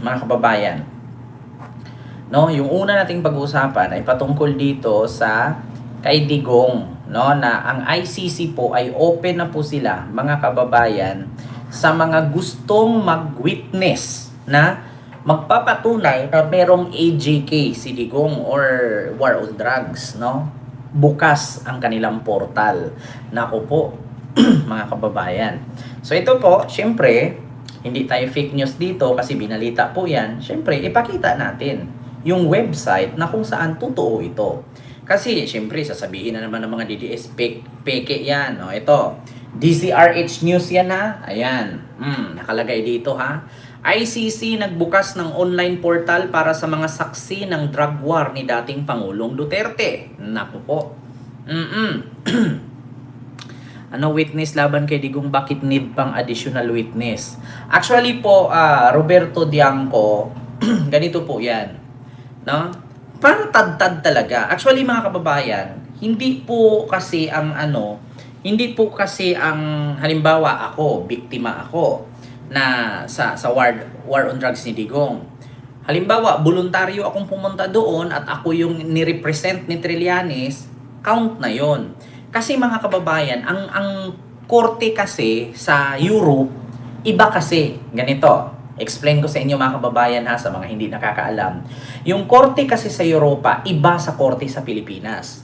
mga kababayan. No, yung una nating pag-uusapan ay patungkol dito sa kay Digong, no, na ang ICC po ay open na po sila, mga kababayan, sa mga gustong mag-witness na magpapatunay na merong AJK si Digong or War on Drugs, no? Bukas ang kanilang portal. Nako po, mga kababayan. So ito po, syempre, hindi tayo fake news dito kasi binalita po yan. Syempre, ipakita natin yung website na kung saan totoo ito. Kasi, syempre, sasabihin na naman ng mga DDS, peke yan. O, ito, DZRH News yan ha. Ayan, nakalagay dito ha. ICC nagbukas ng online portal para sa mga saksi ng drug war ni dating Pangulong Duterte. Naku po. Ano witness laban kay Digong, bakit need pang additional witness? Actually po, Roberto Diangco, ganito po yan. No? Parang tad-tad talaga. Actually mga kababayan, hindi po kasi ang halimbawa ako, biktima ako na sa war on drugs ni Digong. Halimbawa, voluntaryo akong pumunta doon at ako yung ni-represent ni Trillanes, count na yon. Kasi mga kababayan, ang korte kasi sa Europe, iba kasi. Ganito, explain ko sa inyo mga kababayan ha, sa mga hindi nakakaalam. Yung korte kasi sa Europa, iba sa korte sa Pilipinas.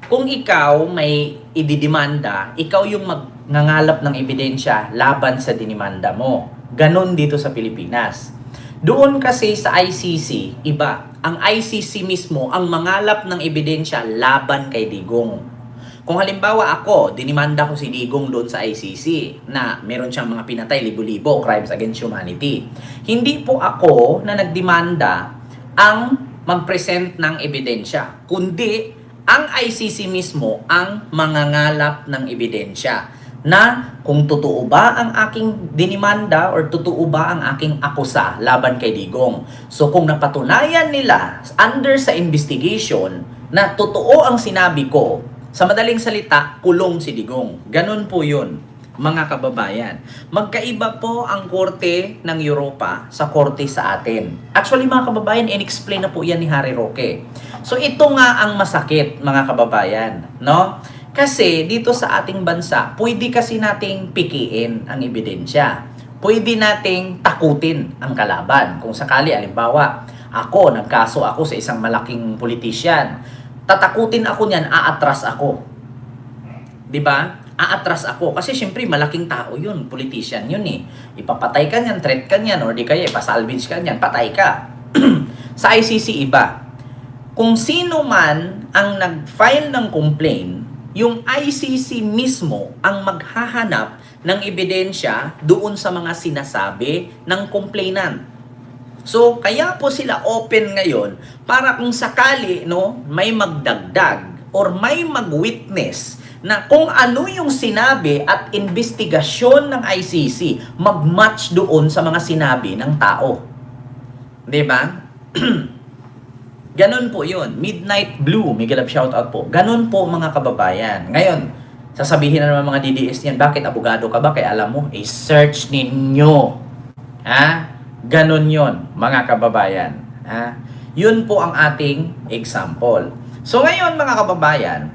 Kung ikaw may ididemanda, ikaw yung magngangalap ng ebidensya laban sa dinimanda mo. Ganon dito sa Pilipinas. Doon kasi sa ICC, iba. Ang ICC mismo ang mangalap ng ebidensya laban kay Digong. Kung halimbawa ako, dinimanda ko si Digong doon sa ICC na meron siyang mga pinatay, libo-libo, crimes against humanity. Hindi po ako na nagdemanda ang mag-present ng ebidensya, kundi ang ICC mismo ang mangangalap ng ebidensya na kung totoo ba ang aking dinimanda or totoo ba ang aking akusa laban kay Digong. So kung napatunayan nila under sa investigation na totoo ang sinabi ko, sa madaling salita, kulong si Digong. Ganun po yun, mga kababayan. Magkaiba po ang korte ng Europa sa korte sa atin. Actually, mga kababayan, in-explain na po yan ni Harry Roque. So, ito nga ang masakit, mga kababayan. No? Kasi, dito sa ating bansa, pwede kasi nating pikiin ang ebidensya. Pwede nating takutin ang kalaban. Kung sakali, alimbawa, nagkaso ako sa isang malaking politician, tatakutin ako niyan, aatras ako. 'Di ba? Aatras ako kasi syempre malaking tao 'yun, politician 'yun eh. Ipapatay ka niyan, threat ka niyan or di kaya ipasalvage ka niyan, patay ka. Sa ICC iba. Kung sino man ang nag-file ng complaint, yung ICC mismo ang maghahanap ng ebidensya doon sa mga sinasabi ng complainant. So, kaya po sila open ngayon para kung sakali, no, may magdagdag or may mag-witness na kung ano yung sinabi at investigasyon ng ICC, mag-match doon sa mga sinabi ng tao. 'Di ba? Ganon po yun. Midnight Blue, Miguel Love shoutout po. Ganon po mga kababayan. Ngayon, sasabihin na naman mga DDS niyan, bakit abogado ka ba? Kaya alam mo, search ninyo. Ha? Ganon yon mga kababayan. Ha? Yun po ang ating example. So ngayon mga kababayan,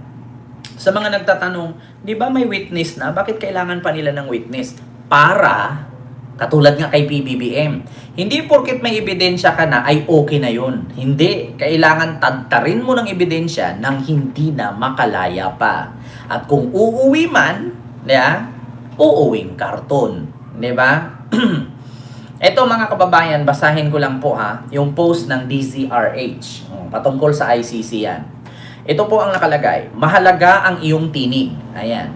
sa mga nagtatanong, di ba may witness na? Bakit kailangan pa nila ng witness? Para, katulad nga kay PBBM, hindi porket may ebidensya ka na ay okay na yun. Hindi. Kailangan tadtarin mo ng ebidensya nang hindi na makalaya pa. At kung uuwi man, uuwing karton. Di ba? Ito mga kababayan, basahin ko lang po ha, yung post ng DZRH, patungkol sa ICC yan. Ito po ang nakalagay, mahalaga ang iyong tinig. Ayan.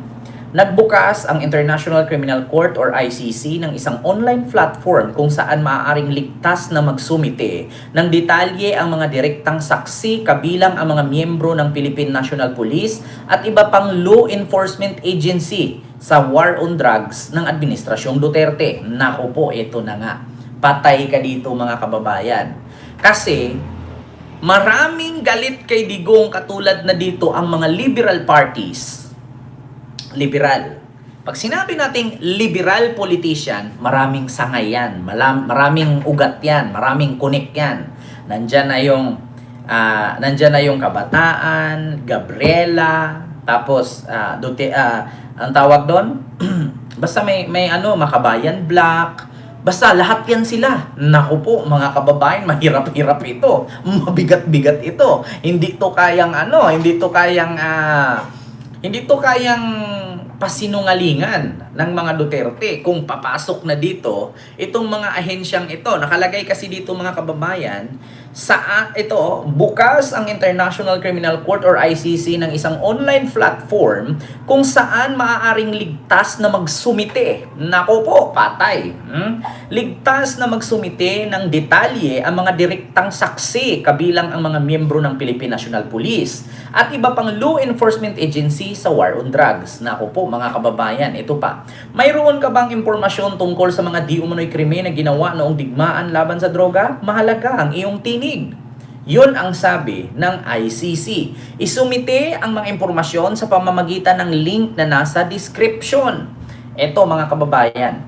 Nagbukas ang International Criminal Court or ICC ng isang online platform kung saan maaaring ligtas na magsumite ng detalye ang mga direktang saksi kabilang ang mga miyembro ng Philippine National Police at iba pang law enforcement agency sa war on drugs ng Administrasyong Duterte. Naku po, ito na nga. Patay ka dito mga kababayan. Kasi maraming galit kay Digong katulad na dito ang mga liberal parties. Liberal. Pag sinabi nating liberal politician, maraming sangay yan, maraming ugat yan, maraming kunik yan. Nandyan na yung Kabataan, Gabriela, tapos ang tawag doon, basta may Makabayan Black, basta lahat yan sila. Naku po, mga kababayan, mahirap-hirap ito. Mabigat-bigat ito. Hindi to kayang pasinungalingan ng mga Duterte kung papasok na dito itong mga ahensyang ito. Nakalagay kasi dito, mga kababayan, bukas ang International Criminal Court or ICC ng isang online platform kung saan maaaring ligtas na magsumite. Nako po, patay. Ligtas na magsumite ng detalye ang mga direktang saksi, kabilang ang mga miyembro ng Philippine National Police at iba pang law enforcement agency sa war on drugs. Nako po, mga kababayan, ito pa. Mayroon ka bang impormasyon tungkol sa mga di umano'y krimen na ginawa noong digmaan laban sa droga? Mahalaga ang iyong tinig. Yun ang sabi ng ICC. Isumite ang mga impormasyon sa pamamagitan ng link na nasa description. Ito, mga kababayan,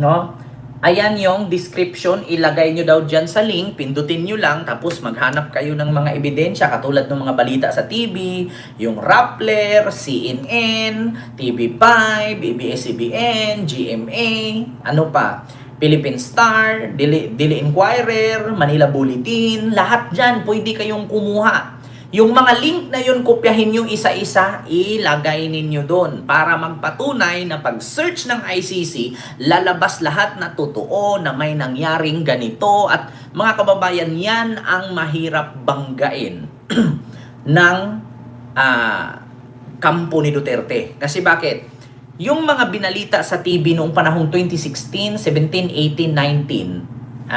no? Ayan yung description, ilagay nyo daw dyan sa link, pindutin nyo lang, tapos maghanap kayo ng mga ebidensya katulad ng mga balita sa TV, yung Rappler, CNN, TV5, ABS-CBN, GMA, ano pa, Philippine Star, Daily Inquirer, Manila Bulletin, lahat dyan pwede kayong kumuha. Yung mga link na yun, kopyahin nyo isa-isa, ilagay ninyo doon para magpatunay na pag-search ng ICC, lalabas lahat na totoo na may nangyaring ganito. At mga kababayan, yan ang mahirap banggain ng kampo ni Duterte. Kasi bakit? Yung mga binalita sa TV noong panahong 2016, 17, 18, 19,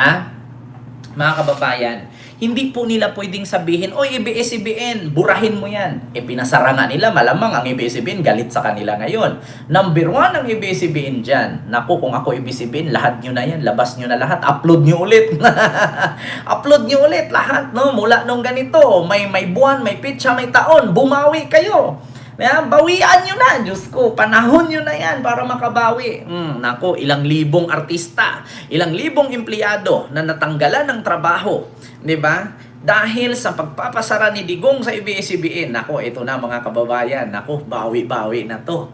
mga kababayan, hindi po nila pwedeng sabihin, oy, ABS-CBN, burahin mo yan. Pinasara nga nila, malamang ang ABS-CBN galit sa kanila ngayon. Number 1 ang ABS-CBN dyan. Naku, kung ako ABS-CBN, lahat nyo na yan, labas nyo na lahat, upload nyo ulit. Upload nyo ulit lahat, no? Mula nung ganito, may buwan, may pitsa, may taon, bumawi kayo. Bawian nyo na, Diyos ko, panahon nyo na yan para makabawi. Nako, ilang libong artista, ilang libong empleyado na natanggalan ng trabaho, di ba? Dahil sa pagpapasara ni Digong sa ABS-CBN. Nako, ito na, mga kababayan, nako, bawi-bawi na to.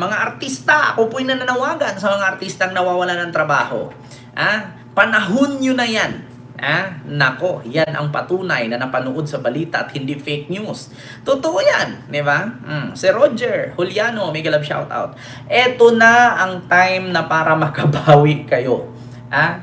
Mga artista, ako po'y nananawagan sa mga artistang nawawalan ng trabaho. Panahon nyo na yan. Nako, yan ang patunay na napanood sa balita at hindi fake news. Totoo yan, di ba? Si Roger Juliano, mega love shoutout. Eto na ang time na para makabawi kayo.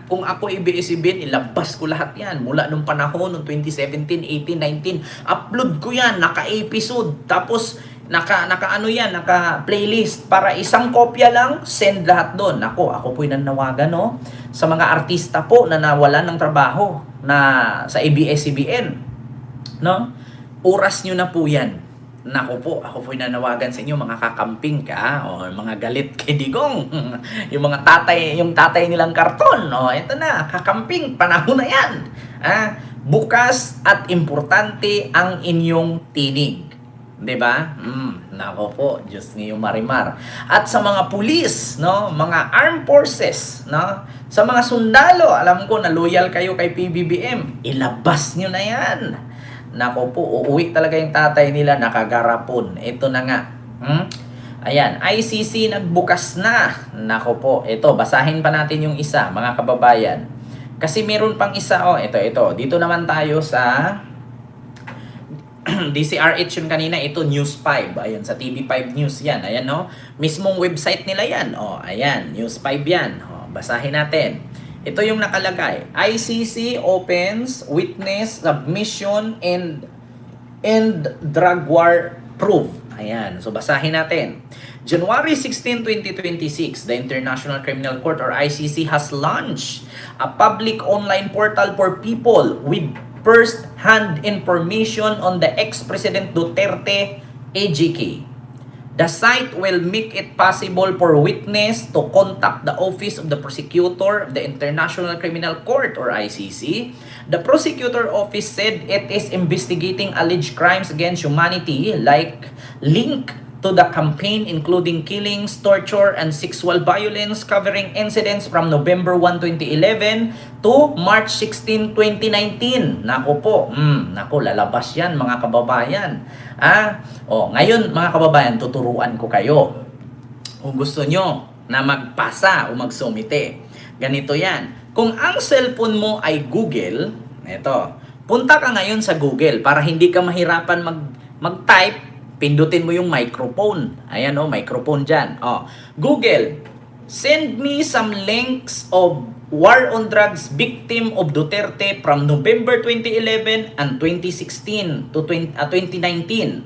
Kung ako ABS-CBN, ilabas ko lahat yan. Mula nung panahon, nung 2017, 18, 19, upload ko yan, naka-episode. Tapos, naka-playlist para isang kopya lang, send lahat doon. Ako po'y nanawagan, no? Sa mga artista po na nawalan ng trabaho na sa ABS-CBN, no? Oras nyo na po yan. Ako po'y nanawagan sa inyo, mga kakamping ka, o mga galit kay Digong, yung tatay nilang karton, ito na, kakamping, panahon na yan. Bukas at importante ang inyong tinig. Diba? Nako po, Diyos ngayong marimar. At sa mga pulis, no, mga armed forces, no, sa mga sundalo, alam ko na loyal kayo kay PBBM, ilabas nyo na yan. Nako po, uuwi talaga yung tatay nila, nakagarapon. Ito na nga. Ayan, ICC nagbukas na. Nako po, ito, basahin pa natin yung isa, mga kababayan. Kasi meron pang isa, ito. Dito naman tayo sa DCRH yung kanina, ito News 5. Ayan, sa TV5 News yan. Ayan, no? Mismong website nila yan. Ayan, News 5 yan. Basahin natin. Ito yung nakalagay. ICC opens witness submission and drug war proof. Ayan, so basahin natin. January 16, 2026, the International Criminal Court or ICC has launched a public online portal for people with first-hand information on the ex-President Duterte AGK. The site will make it possible for witness to contact the Office of the Prosecutor of the International Criminal Court or ICC. The Prosecutor Office said it is investigating alleged crimes against humanity like link to to the campaign including killings, torture, and sexual violence covering incidents from November 1, 2011 to March 16, 2019. Nako po, nako, lalabas yan mga kababayan. Ngayon mga kababayan, tuturuan ko kayo. Kung gusto nyo na magpasa o magsumite, ganito yan. Kung ang cellphone mo ay Google, eto, punta ka ngayon sa Google para hindi ka mahirapan mag-type. Pindutin mo yung microphone. Ayan microphone dyan. Google, send me some links of war on drugs victim of Duterte from November 2011 and 2016 to 2019.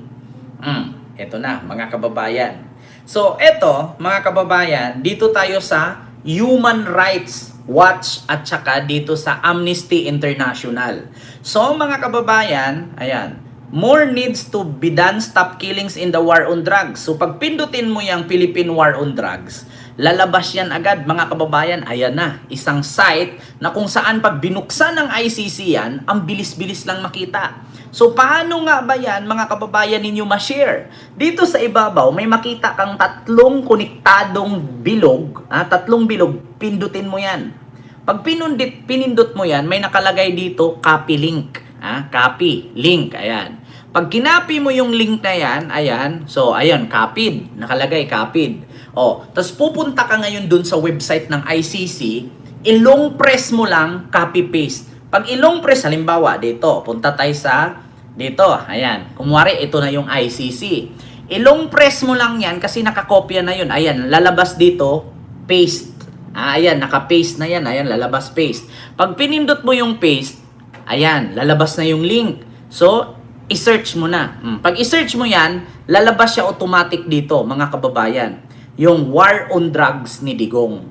Ito na, mga kababayan. So, ito, mga kababayan, dito tayo sa Human Rights Watch at saka dito sa Amnesty International. So, mga kababayan, ayan, more needs to be done, stop killings in the war on drugs. So pag pindutin mo yung Philippine War on Drugs, lalabas yan agad mga kababayan. Ayan na, isang site na kung saan pag binuksan ng ICC yan, ang bilis-bilis lang makita. So paano nga ba yan mga kababayan ninyo ma-share? Dito sa ibabaw may makita kang tatlong konektadong bilog, tatlong bilog, pindutin mo yan. Pag pinindot mo yan, may nakalagay dito copy link. Copy link, ayan. Pag kinapi mo yung link na yan, ayan, so ayan, copied, nakalagay copied. Tapos pupunta ka ngayon dun sa website ng ICC, ilong press mo lang, copy paste. Pag ilong press, halimbawa, dito, punta tayo sa, dito, ayan, kumwari, ito na yung ICC. Ilong press mo lang yan, kasi nakakopya na yun, ayan, lalabas dito, paste. Ayan, naka-paste na yan, ayan, lalabas paste. Pag pinindot mo yung paste, ayan, lalabas na yung link. So, i-search mo na. Pag i-search mo yan, lalabas siya automatic dito, mga kababayan. Yung War on Drugs ni Digong.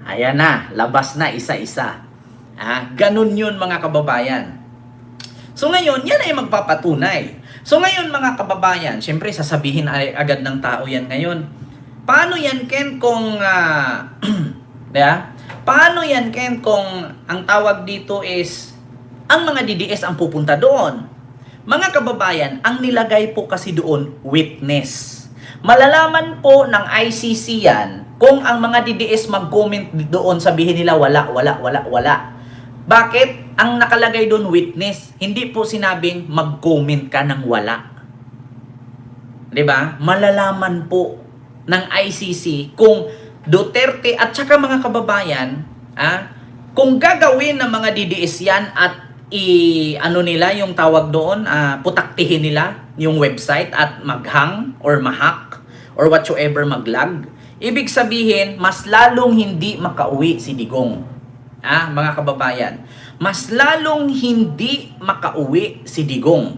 Ayan na, labas na isa-isa. Ganun yun, mga kababayan. So ngayon, yan ay magpapatunay. So ngayon, mga kababayan, syempre sasabihin agad ng tao yan ngayon. Paano yan, Ken, kung... Paano yan, Ken, kung ang tawag dito is ang mga DDS ang pupunta doon? Mga kababayan, ang nilagay po kasi doon, witness. Malalaman po ng ICC yan kung ang mga DDS mag-comment doon, sabihin nila wala. Bakit? Ang nakalagay doon, witness. Hindi po sinabing mag-comment ka ng wala. Diba? Malalaman po ng ICC kung Duterte at saka mga kababayan, kung gagawin ng mga DDS yan at nila yung tawag doon, putaktihin nila yung website at maghang or mahack or whatsoever, maglag. Ibig sabihin, mas lalong hindi makauwi si Digong. Mga kababayan, mas lalong hindi makauwi si Digong.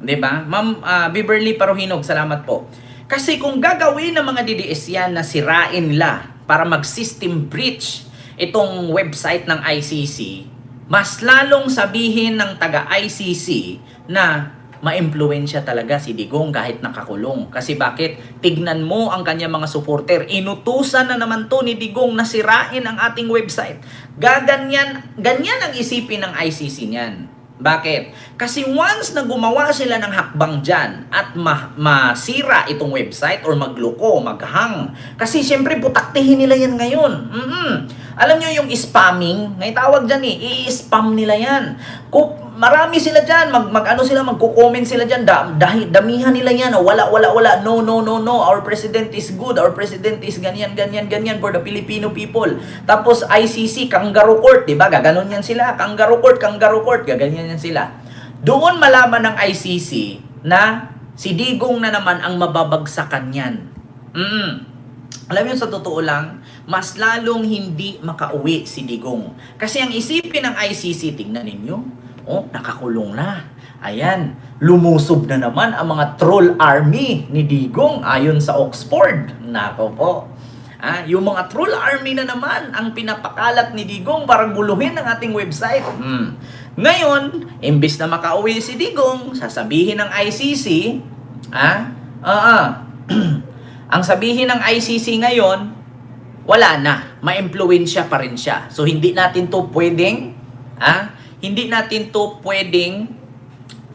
Diba? Ma'am Beverly Paruhinog, salamat po. Kasi kung gagawin ng mga DDS yan na sirain nila para mag-system breach itong website ng ICC, mas lalong sabihin ng taga-ICC na ma-impluwensya talaga si Digong kahit nakakulong. Kasi bakit? Tignan mo ang kanyang mga supporter. Inutusan na naman to ni Digong na sirain ang ating website. Ganyan ang isipin ng ICC niyan. Bakit? Kasi once na gumawa sila ng hakbang dyan at masira itong website or magloko, maghang. Kasi syempre putaktihin nila yan ngayon. Alam nyo yung spamming, may tawag dyan i-spam nila yan. Marami sila dyan, magko-comment sila dyan, damihan nila yan, wala, no, our president is good, our president is ganyan for the Filipino people. Tapos ICC, kangaroo court, diba? Gaganon yan sila, kangaroo court, gaganyan yan sila. Doon malaman ng ICC na si Digong na naman ang mababagsakan yan. Alam mo, sa totoo lang, mas lalong hindi makauwi si Digong. Kasi ang isipin ng ICC, tignan ninyo, nakakulong na. Ayan, lumusob na naman ang mga troll army ni Digong ayon sa Oxford. Nako po. Yung mga troll army na naman ang pinapakalat ni Digong para guluhin ang ating website. Ngayon, imbis na makauwi si Digong, sasabihin ng ICC, ang sabihin ng ICC ngayon, wala na, ma-impluwensya pa rin siya. So hindi natin to pwedeng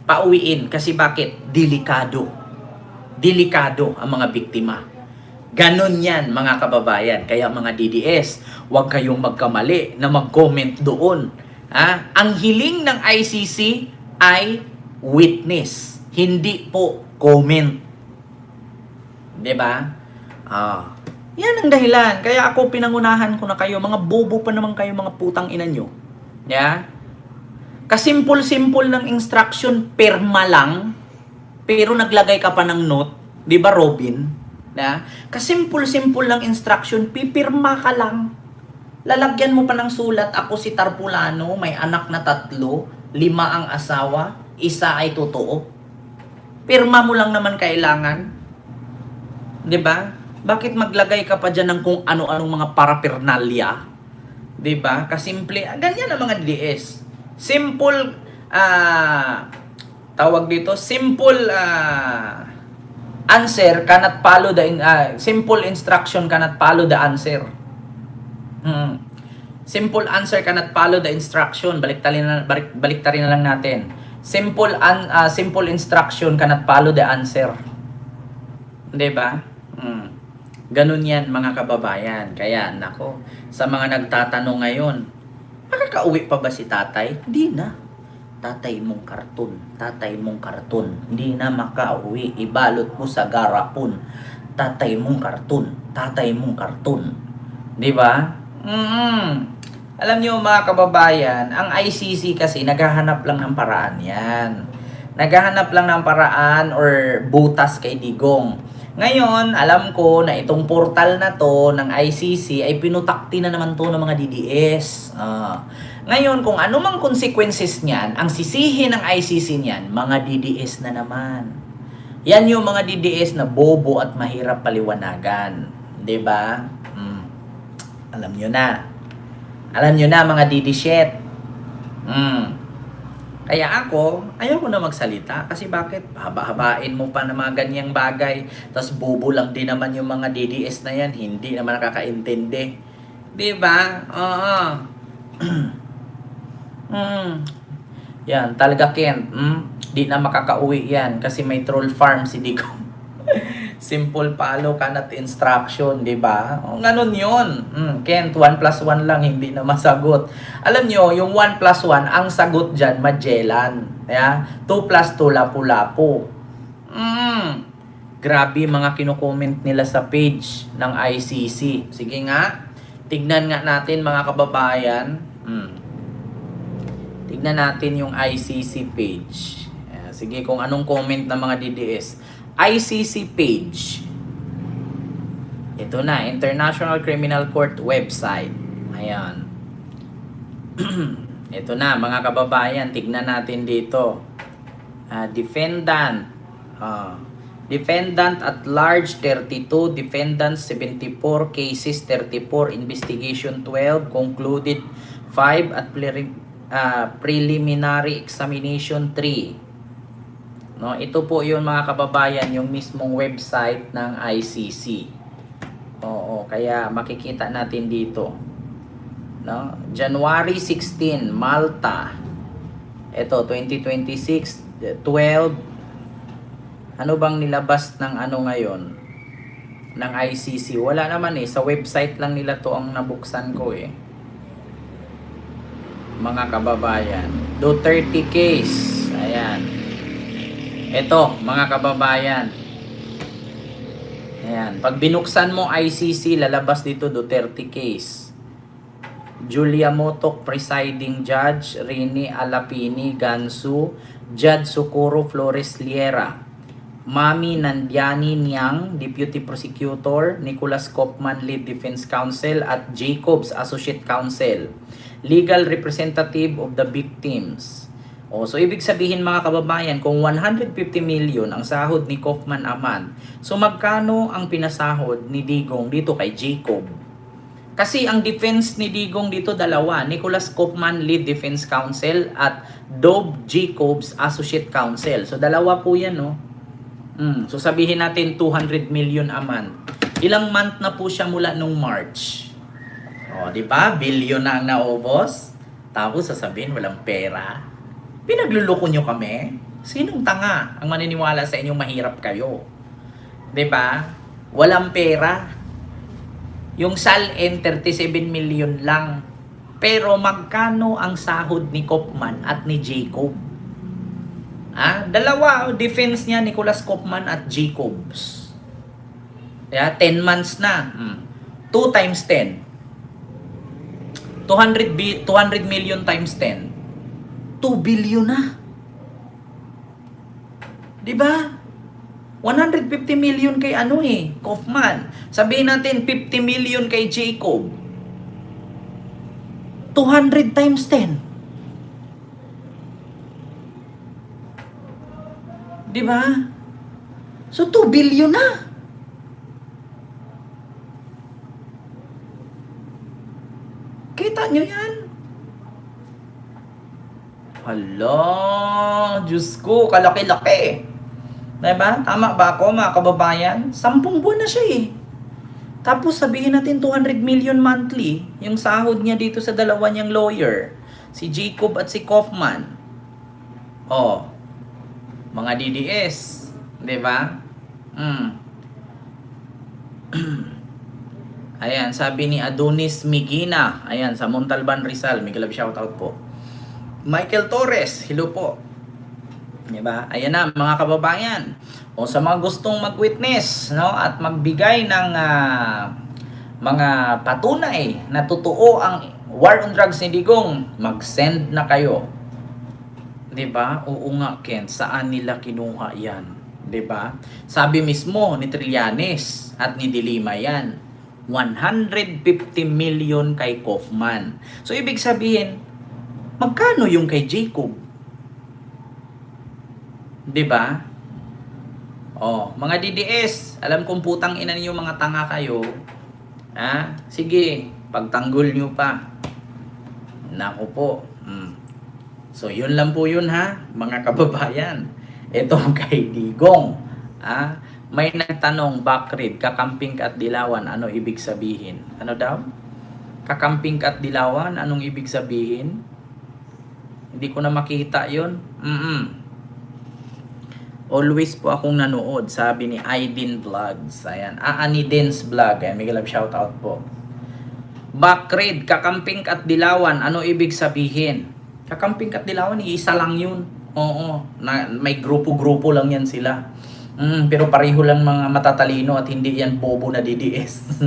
Pauwiin. Kasi bakit? Delikado. Delikado ang mga biktima. Ganon yan mga kababayan. Kaya mga DDS, huwag kayong magkamali na mag-comment doon. Ang hiling ng ICC ay witness, hindi po comment. 'Di ba? Yan ang dahilan. Kaya ako pinangunahan ko na kayo, mga bobo pa naman kayo, mga putang ina nyo. Yeah? Kasimpol-simpol ng instruction, perma lang, pero naglagay ka pa ng note, 'di ba Robin? Na? Kasimpol-simpol ng instruction, pipirma ka lang. Lalagyan mo pa ng sulat, ako si Tarpulano, may anak na 3, 5 ang asawa, 1 ay totoo. Pirma mo lang naman kailangan. 'Di ba? Bakit maglagay ka pa dyan ng kung ano-anong mga parapernalya? 'Di ba? Kasimple, ganyan ang mga DDS. Simple, tawag dito, simple answer cannot follow the, simple instruction cannot follow the answer. Simple answer cannot follow the instruction. Baliktarin na lang natin. Simple instruction cannot follow the answer. 'Di ba? Ganun yan mga kababayan. Kaya nako, sa mga nagtatanong ngayon, makakauwi pa ba si tatay? Hindi na. Tatay mong karton. Tatay mong karton. Hindi na makauwi. Ibalot mo sa garapon. Tatay mong karton. Tatay mong karton. 'Di ba? Alam niyo mga kababayan, ang ICC kasi naghahanap lang ng paraan yan. Naghahanap lang ng paraan or butas kay Digong. Ngayon, alam ko na itong portal na to ng ICC ay pinutakti na naman to ng mga DDS. Ngayon, kung ano mang consequences niyan, ang sisihin ng ICC niyan, mga DDS na naman. Yan yung mga DDS na bobo at mahirap paliwanagan. 'Di ba? Alam nyo na. Alam nyo na mga DD-shit. Kaya ako, ayaw ko na magsalita. Kasi bakit? Haba-habain mo pa na mga ganyang bagay. Tapos bobo lang din naman yung mga DDS na yan. Hindi naman nakakaintindi. Diba? Oo. Yan, talaga Kent. Di na makakauwi yan. Kasi may troll farm si Digong. Simple follow cannot instruction, di ba? Ganun yun. Kent, 1 plus 1 lang, hindi na masagot. Alam nyo, yung 1 plus 1, ang sagot dyan, Magellan. Yeah? 2 plus 2, lapu-lapu. Grabe mga kino-comment nila sa page ng ICC. Sige nga, tignan nga natin mga kababayan. Tignan natin yung ICC page. Sige, kung anong comment ng mga DDS. ICC page. Ito na, International Criminal Court website. Ayan. Ito na, mga kababayan, tignan natin dito. Defendant. Defendant at large 32, defendants 74, cases 34, investigation 12, concluded 5 at preliminary examination 3. No, ito po 'yun mga kababayan, yung mismong website ng ICC. Oo, kaya makikita natin dito. No? January 16, Malta. Ito 2026, 12. Ano bang nilabas ng ano ngayon? Ng ICC. Wala naman sa website lang nila 'to ang nabuksan ko Mga kababayan. Duterte case. Ayan. Ito, mga kababayan. Ayan. Pag binuksan mo ICC, lalabas dito Duterte case. Julia Motok, presiding judge. Rini Alapini, Gansu. Judge Socorro Flores Liera. Mami Nandiani Niang, deputy prosecutor. Nicholas Kaufman, lead defense counsel. At Jacobs, associate counsel. Legal representative of the victims. So ibig sabihin mga kababayan, kung 150 million ang sahod ni Kaufman Ahmad, so magkano ang pinasahod ni Digong dito kay Jacob? Kasi ang defense ni Digong dito dalawa, Nicholas Kaufman, lead defense counsel, at Dob Jacobs, associate counsel. So dalawa po yan, no? So sabihin natin 200 million a month. Ilang month na po siya mula nung March? Di ba? Billion na ang naubos. Tapos sasabihin walang pera. Pinagluloko nyo kami? Sinong tanga ang maniniwala sa inyong mahirap kayo? 'Di ba? Walang pera. Yung SALN 37 million lang. Pero magkano ang sahod ni Kopman at ni Jacob? Dalawa defense niya, Nicholas Kopman at Jacobs. 10 months na. 2 times 10. 200 million times 10. 2 billion na. 'Di ba? 150 million kay Kopman. Sabihin natin 50 million kay Jacob. 200 times 10. 'Di ba? So 2 billion na. Kita nyo yan? Hala, Diyos ko, kalaki-laki. Diba? Tama ba ako mga kababayan? 10 buwan na siya eh. Tapos sabihin natin 200 million monthly, yung sahod niya dito sa dalawa niyang lawyer, si Jacob at si Kaufman. Mga DDS. Diba? Ayan, sabi ni Adonis Migina. Ayan, sa Montalban, Rizal. May galab shoutout po. Michael Torres, hello po. Diba? Ayan na, mga kababayan. O sa mga gustong mag-witness, no, at magbigay ng mga patunay na totoo ang war on drugs ni Digong, mag-send na kayo. Diba? Oo nga, Ken, saan nila kinuha yan? Diba? Sabi mismo ni Trillanes at ni Dilima yan. 150 million kay Kaufman. So, ibig sabihin, magkano yung kay Jacob? 'Di ba? Mga DDS, alam kong putang ina niyo mga tanga kayo. Sige, pagtanggol niyo pa. Nako po. So, yun lang po yun mga kababayan. Ito kay Digong. May nagtanong, Bakrid, kakamping at dilawan, ano ibig sabihin? Ano daw? Kakamping at dilawan, anong ibig sabihin? Hindi ko na makita yun. Always po akong nanood, sabi ni Aidin Vlogs. Ayan. Ani Dens Vlog. Ayan, may galab shoutout po. Bakrid, kakamping at dilawan, ano ibig sabihin? Kakamping at dilawan, isa lang yun. May grupo-grupo lang yan sila. Pero pareho lang mga matatalino at hindi yan bobo na DDS.